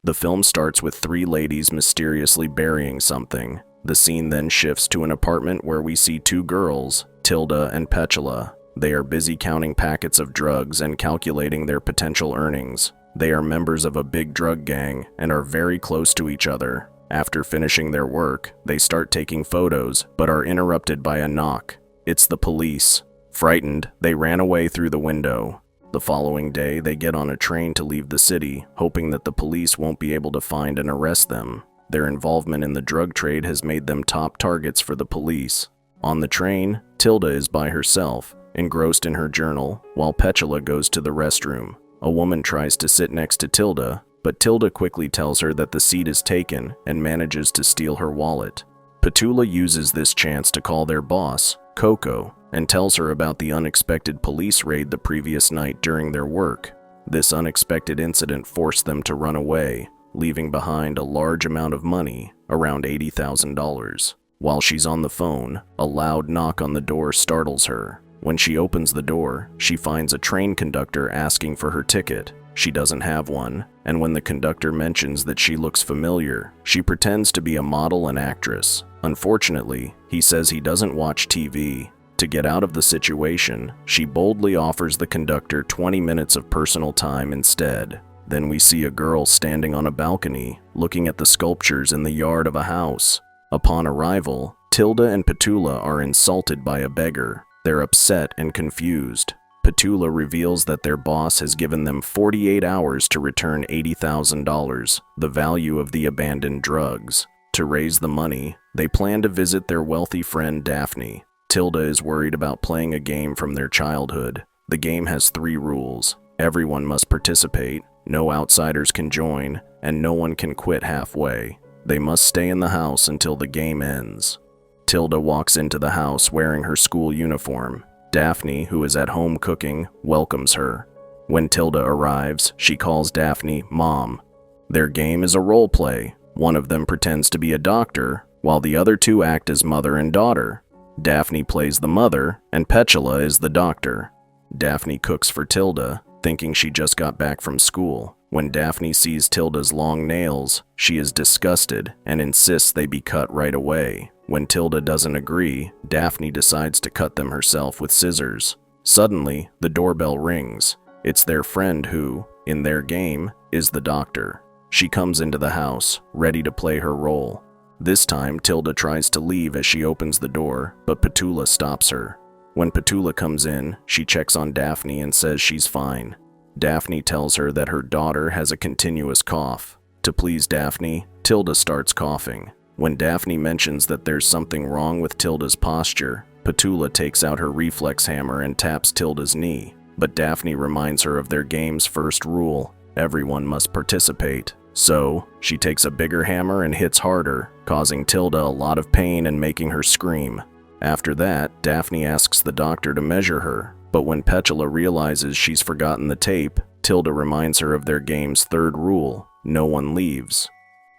The film starts with three ladies mysteriously burying something. The scene then shifts to an apartment where we see two girls, Tilda and Petula. They are busy counting packets of drugs and calculating their potential earnings. They are members of a big drug gang and are very close to each other. After finishing their work, they start taking photos, but are interrupted by a knock. It's the police. Frightened, they ran away through the window. The following day, they get on a train to leave the city, hoping that the police won't be able to find and arrest them. Their involvement in the drug trade has made them top targets for the police. On the train, Tilda is by herself, engrossed in her journal, while Petula goes to the restroom. A woman tries to sit next to Tilda, but Tilda quickly tells her that the seat is taken and manages to steal her wallet. Petula uses this chance to call their boss, Coco, and tells her about the unexpected police raid the previous night during their work. This unexpected incident forced them to run away, leaving behind a large amount of money, around $80,000. While she's on the phone, a loud knock on the door startles her. When she opens the door, she finds a train conductor asking for her ticket. She doesn't have one, and when the conductor mentions that she looks familiar, she pretends to be a model and actress. Unfortunately, he says he doesn't watch TV. To get out of the situation, she boldly offers the conductor 20 minutes of personal time instead. Then we see a girl standing on a balcony, looking at the sculptures in the yard of a house. Upon arrival, Tilda and Petula are insulted by a beggar. They're upset and confused. Petula reveals that their boss has given them 48 hours to return $80,000, the value of the abandoned drugs. To raise the money, they plan to visit their wealthy friend Daphne. Tilda is worried about playing a game from their childhood. The game has 3 rules. Everyone must participate, no outsiders can join, and no one can quit halfway. They must stay in the house until the game ends. Tilda walks into the house wearing her school uniform. Daphne, who is at home cooking, welcomes her. When Tilda arrives, she calls Daphne Mom. Their game is a role play. One of them pretends to be a doctor, while the other 2 act as mother and daughter. Daphne plays the mother, and Petula is the doctor. Daphne cooks for Tilda, thinking she just got back from school. When Daphne sees Tilda's long nails, she is disgusted and insists they be cut right away. When Tilda doesn't agree, Daphne decides to cut them herself with scissors. Suddenly, the doorbell rings. It's their friend who, in their game, is the doctor. She comes into the house, ready to play her role. This time, Tilda tries to leave as she opens the door, but Petula stops her. When Petula comes in, she checks on Daphne and says she's fine. Daphne tells her that her daughter has a continuous cough. To please Daphne, Tilda starts coughing. When Daphne mentions that there's something wrong with Tilda's posture, Petula takes out her reflex hammer and taps Tilda's knee. But Daphne reminds her of their game's first rule: everyone must participate. So, she takes a bigger hammer and hits harder, causing Tilda a lot of pain and making her scream. After that, Daphne asks the doctor to measure her, but when Petula realizes she's forgotten the tape, Tilda reminds her of their game's 3rd rule: no one leaves.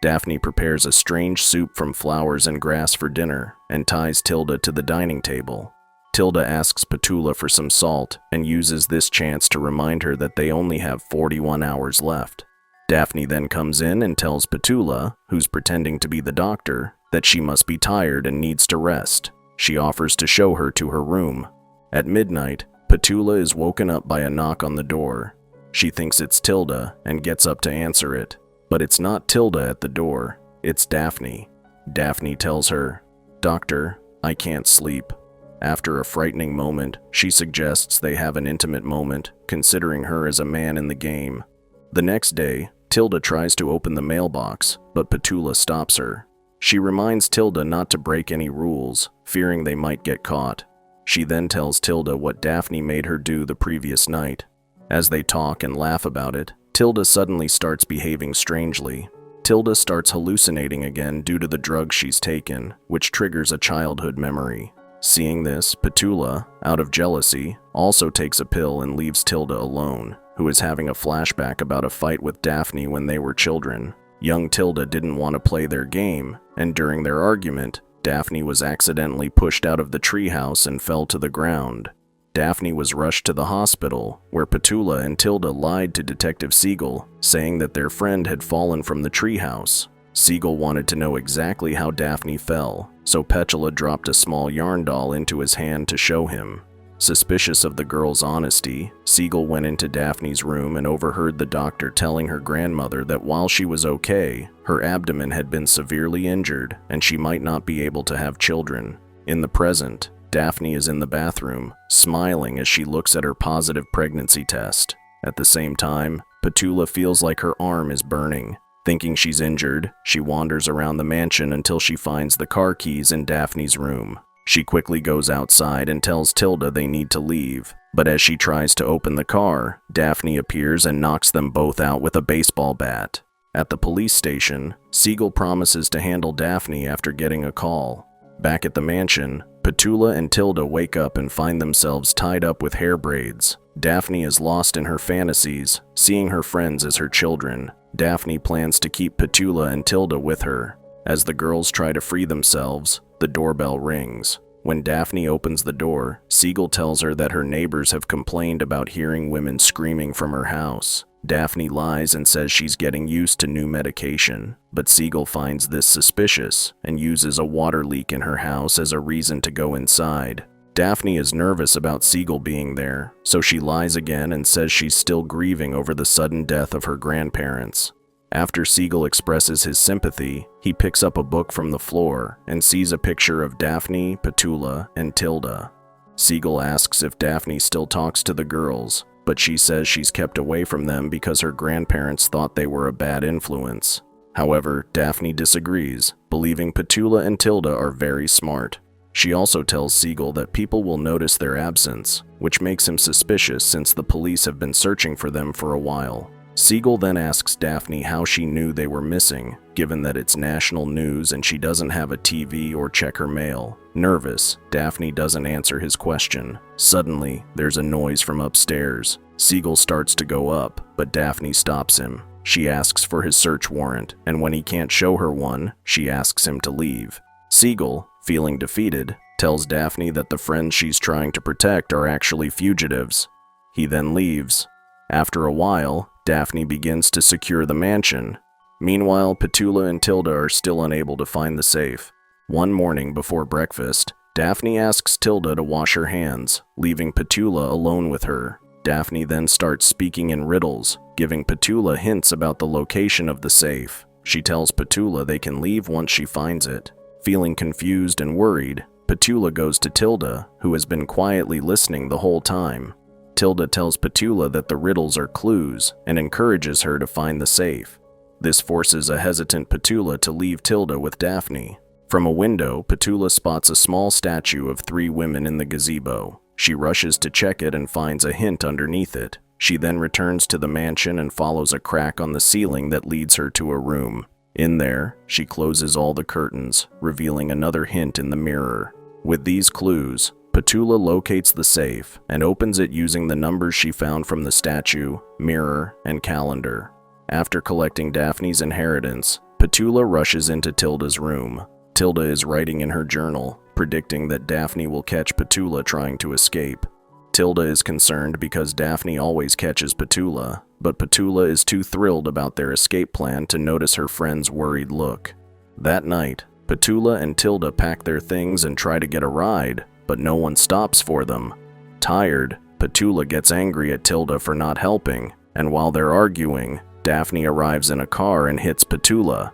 Daphne prepares a strange soup from flowers and grass for dinner and ties Tilda to the dining table. Tilda asks Petula for some salt and uses this chance to remind her that they only have 41 hours left. Daphne then comes in and tells Petula, who's pretending to be the doctor, that she must be tired and needs to rest. She offers to show her to her room. At midnight, Petula is woken up by a knock on the door. She thinks it's Tilda and gets up to answer it. But it's not Tilda at the door, it's Daphne. Daphne tells her, "Doctor, I can't sleep." After a frightening moment, she suggests they have an intimate moment, considering her as a man in the game. The next day, Tilda tries to open the mailbox, but Petula stops her. She reminds Tilda not to break any rules, fearing they might get caught. She then tells Tilda what Daphne made her do the previous night. As they talk and laugh about it, Tilda suddenly starts behaving strangely. Tilda starts hallucinating again due to the drugs she's taken, which triggers a childhood memory. Seeing this, Petula, out of jealousy, also takes a pill and leaves Tilda alone, who is having a flashback about a fight with Daphne when they were children. Young Tilda didn't want to play their game, and during their argument, Daphne was accidentally pushed out of the treehouse and fell to the ground. Daphne was rushed to the hospital, where Petula and Tilda lied to Detective Siegel, saying that their friend had fallen from the treehouse. Siegel wanted to know exactly how Daphne fell, so Petula dropped a small yarn doll into his hand to show him. Suspicious of the girl's honesty, Siegel went into Daphne's room and overheard the doctor telling her grandmother that while she was okay, her abdomen had been severely injured and she might not be able to have children. In the present, Daphne is in the bathroom, smiling as she looks at her positive pregnancy test. At the same time, Petula feels like her arm is burning. Thinking she's injured, she wanders around the mansion until she finds the car keys in Daphne's room. She quickly goes outside and tells Tilda they need to leave, but as she tries to open the car, Daphne appears and knocks them both out with a baseball bat. At the police station, Siegel promises to handle Daphne after getting a call. Back at the mansion, Petula and Tilda wake up and find themselves tied up with hair braids. Daphne is lost in her fantasies, seeing her friends as her children. Daphne plans to keep Petula and Tilda with her. As the girls try to free themselves, the doorbell rings. When Daphne opens the door, Siegel tells her that her neighbors have complained about hearing women screaming from her house. Daphne lies and says she's getting used to new medication, but Siegel finds this suspicious and uses a water leak in her house as a reason to go inside. Daphne is nervous about Siegel being there, so she lies again and says she's still grieving over the sudden death of her grandparents. After Siegel expresses his sympathy, he picks up a book from the floor and sees a picture of Daphne, Petula, and Tilda. Siegel asks if Daphne still talks to the girls, but she says she's kept away from them because her grandparents thought they were a bad influence. However, Daphne disagrees, believing Petula and Tilda are very smart. She also tells Siegel that people will notice their absence, which makes him suspicious since the police have been searching for them for a while. Siegel then asks Daphne how she knew they were missing, given that it's national news and she doesn't have a TV or check her mail. Nervous, Daphne doesn't answer his question. Suddenly, there's a noise from upstairs. Siegel starts to go up, but Daphne stops him. She asks for his search warrant, and when he can't show her one, she asks him to leave. Siegel, feeling defeated, tells Daphne that the friends she's trying to protect are actually fugitives. He then leaves. After a while, Daphne begins to secure the mansion. Meanwhile, Petula and Tilda are still unable to find the safe. One morning before breakfast, Daphne asks Tilda to wash her hands, leaving Petula alone with her. Daphne then starts speaking in riddles, giving Petula hints about the location of the safe. She tells Petula they can leave once she finds it. Feeling confused and worried, Petula goes to Tilda, who has been quietly listening the whole time. Tilda tells Petula that the riddles are clues and encourages her to find the safe. This forces a hesitant Petula to leave Tilda with Daphne. From a window, Petula spots a small statue of 3 women in the gazebo. She rushes to check it and finds a hint underneath it. She then returns to the mansion and follows a crack on the ceiling that leads her to a room. In there, she closes all the curtains, revealing another hint in the mirror. With these clues, Petula locates the safe and opens it using the numbers she found from the statue, mirror, and calendar. After collecting Daphne's inheritance, Petula rushes into Tilda's room. Tilda is writing in her journal, predicting that Daphne will catch Petula trying to escape. Tilda is concerned because Daphne always catches Petula, but Petula is too thrilled about their escape plan to notice her friend's worried look. That night, Petula and Tilda pack their things and try to get a ride, but no one stops for them. Tired, Petula gets angry at Tilda for not helping, and while they're arguing, Daphne arrives in a car and hits Petula.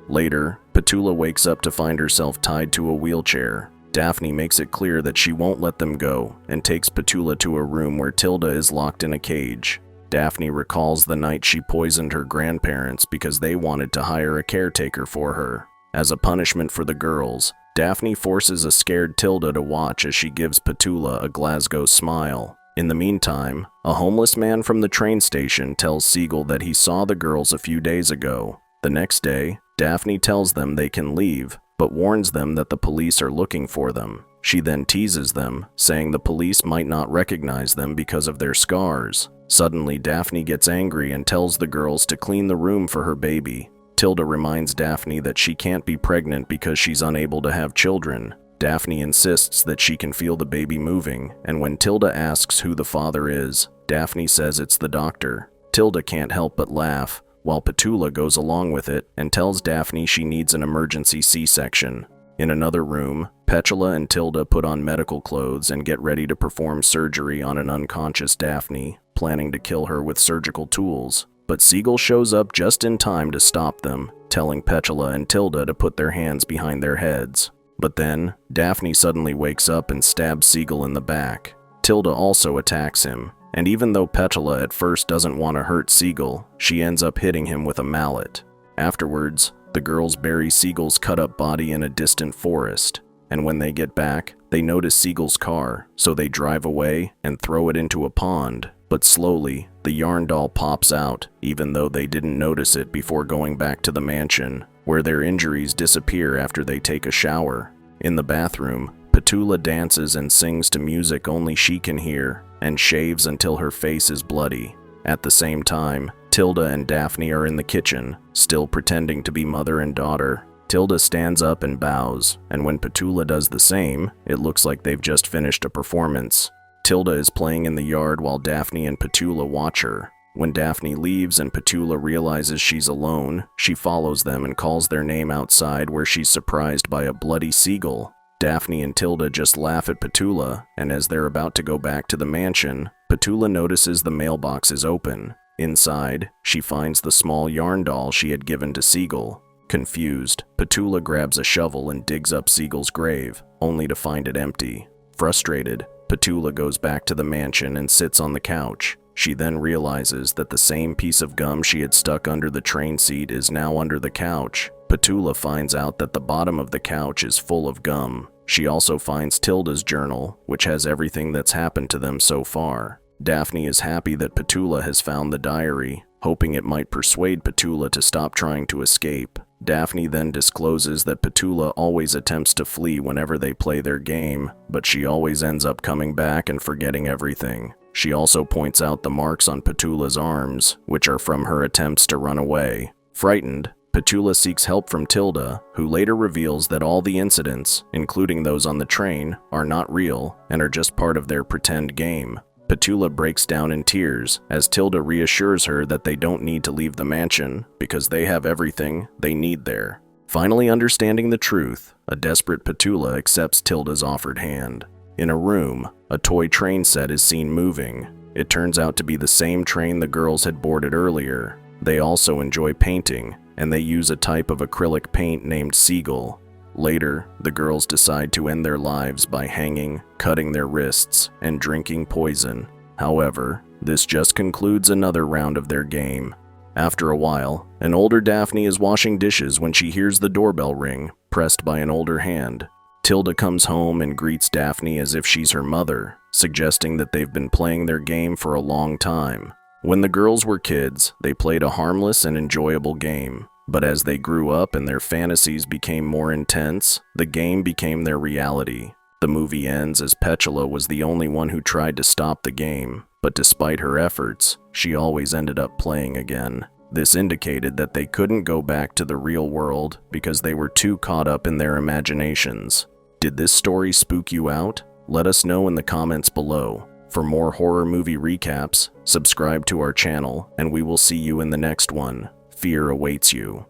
Later, Petula wakes up to find herself tied to a wheelchair. Daphne makes it clear that she won't let them go and takes Petula to a room where Tilda is locked in a cage. Daphne recalls the night she poisoned her grandparents because they wanted to hire a caretaker for her. As a punishment for the girls, Daphne forces a scared Tilda to watch as she gives Petula a Glasgow smile. In the meantime, a homeless man from the train station tells Siegel that he saw the girls a few days ago. The next day, Daphne tells them they can leave, but warns them that the police are looking for them. She then teases them, saying the police might not recognize them because of their scars. Suddenly, Daphne gets angry and tells the girls to clean the room for her baby. Tilda reminds Daphne that she can't be pregnant because she's unable to have children. Daphne insists that she can feel the baby moving, and when Tilda asks who the father is, Daphne says it's the doctor. Tilda can't help but laugh, while Petula goes along with it and tells Daphne she needs an emergency C-section. In another room, Petula and Tilda put on medical clothes and get ready to perform surgery on an unconscious Daphne, planning to kill her with surgical tools. But Siegel shows up just in time to stop them, telling Petula and Tilda to put their hands behind their heads. But then, Daphne suddenly wakes up and stabs Siegel in the back. Tilda also attacks him, and even though Petula at first doesn't want to hurt Siegel, she ends up hitting him with a mallet. Afterwards, the girls bury Siegel's cut-up body in a distant forest, and when they get back, they notice Siegel's car, so they drive away and throw it into a pond. But slowly, the yarn doll pops out, even though they didn't notice it before going back to the mansion, where their injuries disappear after they take a shower. In the bathroom, Petula dances and sings to music only she can hear, and shaves until her face is bloody. At the same time, Tilda and Daphne are in the kitchen, still pretending to be mother and daughter. Tilda stands up and bows, and when Petula does the same, it looks like they've just finished a performance. Tilda is playing in the yard while Daphne and Petula watch her. When Daphne leaves and Petula realizes she's alone, she follows them and calls their name outside, where she's surprised by a bloody seagull. Daphne and Tilda just laugh at Petula, and as they're about to go back to the mansion, Petula notices the mailbox is open. Inside, she finds the small yarn doll she had given to Siegel. Confused, Petula grabs a shovel and digs up Siegel's grave, only to find it empty. Frustrated, Petula goes back to the mansion and sits on the couch. She then realizes that the same piece of gum she had stuck under the train seat is now under the couch. Petula finds out that the bottom of the couch is full of gum. She also finds Tilda's journal, which has everything that's happened to them so far. Daphne is happy that Petula has found the diary, hoping it might persuade Petula to stop trying to escape. Daphne then discloses that Petula always attempts to flee whenever they play their game, but she always ends up coming back and forgetting everything. She also points out the marks on Petula's arms, which are from her attempts to run away. Frightened, Petula seeks help from Tilda, who later reveals that all the incidents, including those on the train, are not real and are just part of their pretend game. Petula breaks down in tears as Tilda reassures her that they don't need to leave the mansion because they have everything they need there. Finally understanding the truth, a desperate Petula accepts Tilda's offered hand. In a room, a toy train set is seen moving. It turns out to be the same train the girls had boarded earlier. They also enjoy painting, and they use a type of acrylic paint named Siegel. Later, the girls decide to end their lives by hanging, cutting their wrists, and drinking poison. However, this just concludes another round of their game. After a while, an older Daphne is washing dishes when she hears the doorbell ring, pressed by an older hand. Tilda comes home and greets Daphne as if she's her mother, suggesting that they've been playing their game for a long time. When the girls were kids, they played a harmless and enjoyable game. But as they grew up and their fantasies became more intense, the game became their reality. The movie ends as Petula was the only one who tried to stop the game, but despite her efforts, she always ended up playing again. This indicated that they couldn't go back to the real world because they were too caught up in their imaginations. Did this story spook you out? Let us know in the comments below. For more horror movie recaps, subscribe to our channel, and we will see you in the next one. Fear awaits you.